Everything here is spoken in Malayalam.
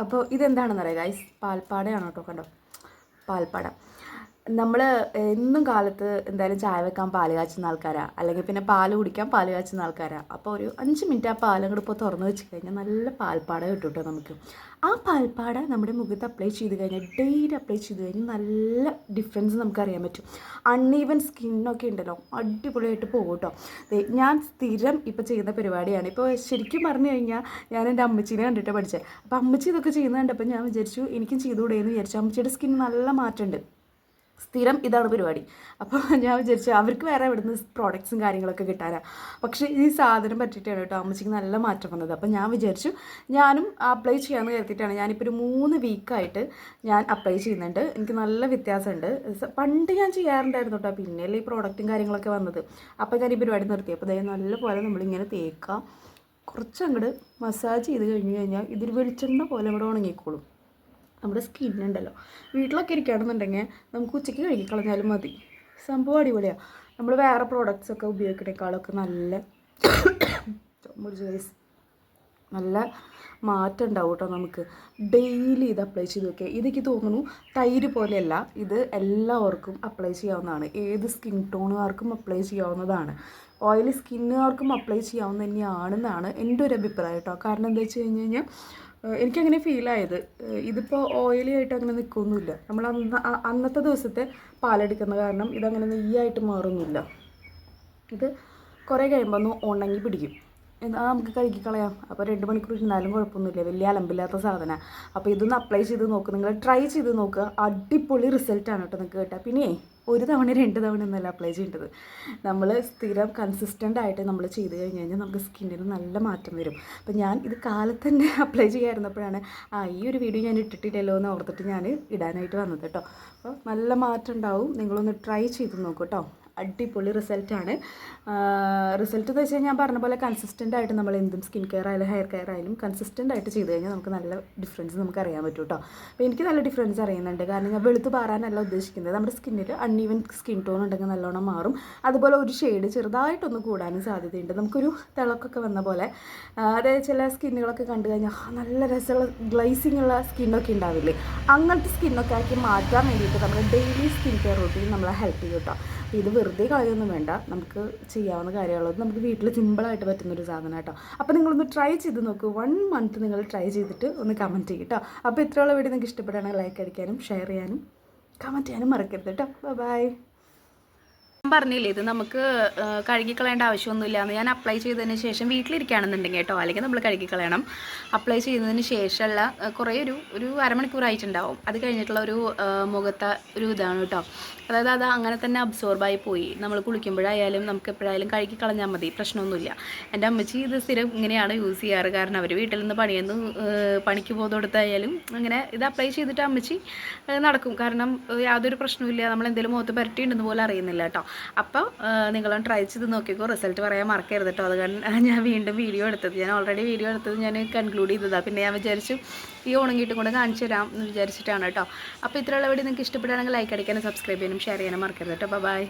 അപ്പോൾ ഇതെന്താണെന്ന് അറിയാം ഗൈസ്, പാൽപ്പാടയാണ് കേട്ടോ. കണ്ടോ, പാൽപ്പാട. നമ്മൾ എന്നും കാലത്ത് എന്തായാലും ചായ വെക്കാൻ പാല് കാച്ചുന്ന ആൾക്കാരാണ്, അല്ലെങ്കിൽ പിന്നെ പാല് കുടിക്കാൻ പാല് കാച്ചുന്ന ആൾക്കാരാണ്. അപ്പോൾ ഒരു 5 മിനിറ്റ് ആ പാലങ്ങോട്ട് ഇപ്പോൾ തുറന്ന് വെച്ച് കഴിഞ്ഞാൽ നല്ല പാൽപ്പാട കിട്ടും കേട്ടോ നമുക്ക്. ആ പാൽപ്പാട നമ്മുടെ മുഖത്ത് അപ്ലൈ ചെയ്ത് കഴിഞ്ഞാൽ, ഡെയിലി അപ്ലൈ ചെയ്ത് കഴിഞ്ഞാൽ നല്ല ഡിഫറൻസ് നമുക്കറിയാൻ പറ്റും. അൺഈവൻ സ്കിന്നൊക്കെ ഉണ്ടല്ലോ, അടിപൊളിയായിട്ട് പോകും കേട്ടോ. ഞാൻ സ്ഥിരം ഇപ്പോൾ ചെയ്യുന്ന പരിപാടിയാണ്. ഇപ്പോൾ ശരിക്കും പറഞ്ഞു കഴിഞ്ഞാൽ ഞാൻ എൻ്റെ അമ്മച്ചീനെ കണ്ടിട്ട് പഠിച്ചത്. അപ്പോൾ അമ്മച്ചി ഇതൊക്കെ ചെയ്യുന്നത് കണ്ടപ്പോൾ ഞാൻ വിചാരിച്ചു എനിക്കും ചെയ്തുകൂടെയെന്ന് വിചാരിച്ചു. അമ്മച്ചിയുടെ സ്കിൻ നല്ല മാറ്റമുണ്ട്. സ്ഥിരം ഇതാണ് പരിപാടി. അപ്പോൾ ഞാൻ വിചാരിച്ചു അവർക്ക് വേറെ ഇവിടുന്ന് പ്രോഡക്ട്സും കാര്യങ്ങളൊക്കെ കിട്ടാനാണ്. പക്ഷേ ഈ സാധനം പറ്റിയിട്ടാണ് കേട്ടോ അമ്മച്ചിക്ക് നല്ല മാറ്റം വന്നത്. അപ്പോൾ ഞാൻ വിചാരിച്ചു ഞാനും അപ്ലൈ ചെയ്യാമെന്ന് കരുതിയിട്ടാണ്. ഞാനിപ്പോൾ ഒരു 3 വീക്കായിട്ട് ഞാൻ അപ്ലൈ ചെയ്യുന്നുണ്ട്. എനിക്ക് നല്ല വ്യത്യാസമുണ്ട്. പണ്ട് ഞാൻ ചെയ്യാറുണ്ടായിരുന്നു കേട്ടോ, പിന്നെയല്ലേ ഈ പ്രോഡക്റ്റും കാര്യങ്ങളൊക്കെ വന്നത്. അപ്പോൾ ഞാൻ ഈ പരിപാടി നിർത്തി. അപ്പോൾ അതായത് നല്ലപോലെ നമ്മളിങ്ങനെ തേക്കുക, കുറച്ചങ്ങോട്ട് മസാജ് ചെയ്ത് കഴിഞ്ഞ് കഴിഞ്ഞാൽ ഇതൊരു വെളിച്ചെണ്ണ പോലെ ഇവിടെ ഉണങ്ങിക്കോളും. നമ്മുടെ സ്കിന്നുണ്ടല്ലോ, വീട്ടിലൊക്കെ ഇരിക്കുകയാണെന്നുണ്ടെങ്കിൽ നമുക്ക് ഉച്ചയ്ക്ക് കഴുകിക്കളഞ്ഞാലും മതി. സംഭവം അടിപൊളിയാണ്. നമ്മൾ വേറെ പ്രോഡക്റ്റ്സൊക്കെ ഉപയോഗിക്കുന്നതിനേക്കാളൊക്കെ നല്ല മാറ്റം ഉണ്ടാവും കേട്ടോ നമുക്ക്. ഡെയിലി ഇത് അപ്ലൈ ചെയ്ത് നോക്കിയാൽ ഇതെനിക്ക് തോന്നുന്നു തൈര് പോലെയല്ല, ഇത് എല്ലാവർക്കും അപ്ലൈ ചെയ്യാവുന്നതാണ്. ഏത് സ്കിൻ ടോണുകാർക്കും അപ്ലൈ ചെയ്യാവുന്നതാണ്. ഓയിലി സ്കിന്നുകാർക്കും അപ്ലൈ ചെയ്യാവുന്ന തന്നെയാണെന്നാണ് എൻ്റെ ഒരു അഭിപ്രായം കേട്ടോ. കാരണം എന്താ വെച്ച് കഴിഞ്ഞ് കഴിഞ്ഞാൽ എനിക്കങ്ങനെ ഫീലായത്, ഇതിപ്പോൾ ഓയിലി ആയിട്ട് അങ്ങനെ നിൽക്കുകയൊന്നുമില്ല. നമ്മൾ അന്നത്തെ ദിവസത്തെ പാലെടുക്കുന്ന കാരണം ഇതങ്ങനെ നെയ്യായിട്ട് മാറുന്നില്ല. ഇത് കുറേ കഴിയുമ്പോൾ ഒന്ന് ഉണങ്ങി പിടിക്കും. നമുക്ക് കഴുകിക്കളയാം. അപ്പോൾ 2 മണിക്കൂർ ഇരുന്നാലും കുഴപ്പമൊന്നുമില്ല, വലിയ അലമ്പില്ലാത്ത സാധനമാണ്. അപ്പോൾ ഇതൊന്ന് അപ്ലൈ ചെയ്ത് നോക്കുക, നിങ്ങൾ ട്രൈ ചെയ്ത് നോക്കുക. അടിപൊളി റിസൾട്ടാണ് കേട്ടോ നിങ്ങൾക്ക് കിട്ടുക. പിന്നെ 1 തവണ 2 തവണ ഒന്നല്ല അപ്ലൈ ചെയ്യേണ്ടത്. നമ്മൾ സ്ഥിരം കൺസിസ്റ്റൻ്റ് ആയിട്ട് നമ്മൾ ചെയ്ത് കഴിഞ്ഞ് കഴിഞ്ഞാൽ നമുക്ക് സ്കിന്നിന് നല്ല മാറ്റം വരും. അപ്പോൾ ഞാൻ ഇത് കാലത്ത് തന്നെ അപ്ലൈ ചെയ്യാറുന്നപ്പോഴാണ് ഈ ഒരു വീഡിയോ ഞാൻ ഇട്ടിട്ടില്ലല്ലോ എന്ന് ഓർത്തിട്ട് ഞാൻ ഇടാനായിട്ട് വന്നത് കേട്ടോ. അപ്പോൾ നല്ല മാറ്റം ഉണ്ടാവും. നിങ്ങളൊന്ന് ട്രൈ ചെയ്ത് നോക്കൂ കേട്ടോ. അടിപൊളി റിസൾട്ടാണ്. റിസൾട്ട് എന്ന് വെച്ച് കഴിഞ്ഞാൽ ഞാൻ പറഞ്ഞ പോലെ കൺസിസ്റ്റൻ്റ് ആയിട്ട് നമ്മൾ എന്തും സ്കിൻ കെയർ ആയാലും ഹെയർ കെയർ ആയാലും കൺസിസ്റ്റൻ്റ് ആയിട്ട് ചെയ്ത് കഴിഞ്ഞാൽ നമുക്ക് നല്ല ഡിഫറൻസ് നമുക്ക് അറിയാൻ പറ്റും കേട്ടോ. അപ്പോൾ എനിക്ക് നല്ല ഡിഫറൻസ് അറിയുന്നുണ്ട്. കാരണം ഞാൻ വെളുത്ത് പാറാനല്ല ഉദ്ദേശിക്കുന്നത്. നമ്മുടെ സ്കിന്നിൽ അൺഈവൻ സ്കിൻ ടോൺ ഉണ്ടെങ്കിൽ നല്ലോണം മാറും. അതുപോലെ ഒരു ഷെയ്ഡ് ചെറുതായിട്ടൊന്ന് കൂടാനും സാധ്യതയുണ്ട്. നമുക്കൊരു തിളക്കൊക്കെ വന്ന പോലെ, അതായത് ചില സ്കിന്നുകളൊക്കെ കണ്ടു കഴിഞ്ഞാൽ നല്ല രസമുള്ള ഗ്ലൈസിങ് ഉള്ള സ്കിന്നൊക്കെ ഉണ്ടാവില്ലേ, അങ്ങനത്തെ സ്കിന്നൊക്കെ ആക്കി മാറ്റാൻ വേണ്ടിയിട്ട് നമ്മുടെ ഡെയിലി സ്കിൻ കെയർ റൂട്ടീൻ നമ്മളെ ഹെൽപ്പ് ചെയ്യും കേട്ടോ. ഇത് വെറുതെ കളയൊന്നും വേണ്ട, നമുക്ക് ചെയ്യാവുന്ന കാര്യമുള്ളത് നമുക്ക് വീട്ടിൽ സിമ്പിളായിട്ട് പറ്റുന്നൊരു സാധനം കേട്ടോ. അപ്പോൾ നിങ്ങളൊന്ന് ട്രൈ ചെയ്ത് നോക്കൂ. 1 മന്ത് നിങ്ങൾ ട്രൈ ചെയ്തിട്ട് ഒന്ന് കമൻറ്റ് ചെയ്യും കേട്ടോ. അപ്പോൾ ഇത്രയുള്ള വീഡിയോ നിങ്ങൾക്ക് ഇഷ്ടപ്പെടുകയാണെങ്കിൽ ലൈക്ക് അടിക്കാനും ഷെയർ ചെയ്യാനും കമൻറ്റ് ചെയ്യാനും മറക്കരുത് കേട്ടോ. ബൈ. പറഞ്ഞില്ലേ, ഇത് നമുക്ക് കഴുകിക്കളയേണ്ട ആവശ്യമൊന്നുമില്ല എന്ന്. ഞാൻ അപ്ലൈ ചെയ്തതിന് ശേഷം വീട്ടിലിരിക്കുകയാണെന്നുണ്ടെങ്കിൽ കേട്ടോ, അല്ലെങ്കിൽ നമ്മൾ കഴുകിക്കളയണം. അപ്ലൈ ചെയ്തതിന് ശേഷമുള്ള കുറേ ഒരു അരമണിക്കൂറായിട്ടുണ്ടാവും. അത് കഴിഞ്ഞിട്ടുള്ള ഒരു മുഖത്തെ ഒരു ഇതാണ് കേട്ടോ. അതായത് അത് അങ്ങനെ തന്നെ അബ്സോർബായി പോയി. നമ്മൾ കുളിക്കുമ്പോഴായാലും നമുക്ക് എപ്പോഴായാലും കഴുകിക്കളഞ്ഞാൽ മതി, പ്രശ്നമൊന്നുമില്ല. എൻ്റെ അമ്മച്ചി ഇത് സ്ഥിരം ഇങ്ങനെയാണ് യൂസ് ചെയ്യാറ്. കാരണം അവർ വീട്ടിൽ നിന്ന് പണിക്ക് പോകുന്നിടത്തായാലും അങ്ങനെ ഇത് അപ്ലൈ ചെയ്തിട്ട് അമ്മച്ചി നടക്കും. കാരണം യാതൊരു പ്രശ്നവുമില്ല, നമ്മൾ എന്തെങ്കിലും മുഖത്ത് പരട്ടിയിട്ടുണ്ടെന്ന് പോലെ അറിയുന്നില്ല കേട്ടോ. അപ്പോൾ നിങ്ങളൊന്ന് ട്രൈ ചെയ്ത് നോക്കിക്കോ. റിസൾട്ട് പറയാൻ മറക്കരുത് കേട്ടോ. അത് കാരണം ഞാൻ വീണ്ടും വീഡിയോ എടുത്തത്, ഞാൻ ഓൾറെഡി വീഡിയോ എടുത്തത് ഞാൻ കൺക്ലൂഡ് ചെയ്തതാണ്. പിന്നെ ഞാൻ വിചാരിച്ചു ഈ ഉണങ്ങിയിട്ടും കൂടെ കാണിച്ചു തരാം എന്ന് വിചാരിച്ചിട്ടാണ് കേട്ടോ. അപ്പോൾ ഇത്രയുള്ള വീഡിയോ നിങ്ങൾക്ക് ഇഷ്ടപ്പെടുകയാണെങ്കിൽ ലൈക്ക് അടിക്കാനും സബ്സ്ക്രൈബ് ചെയ്യാനും ഷെയർ ചെയ്യാനും മറക്കരുത് കേട്ടോ. ബൈ.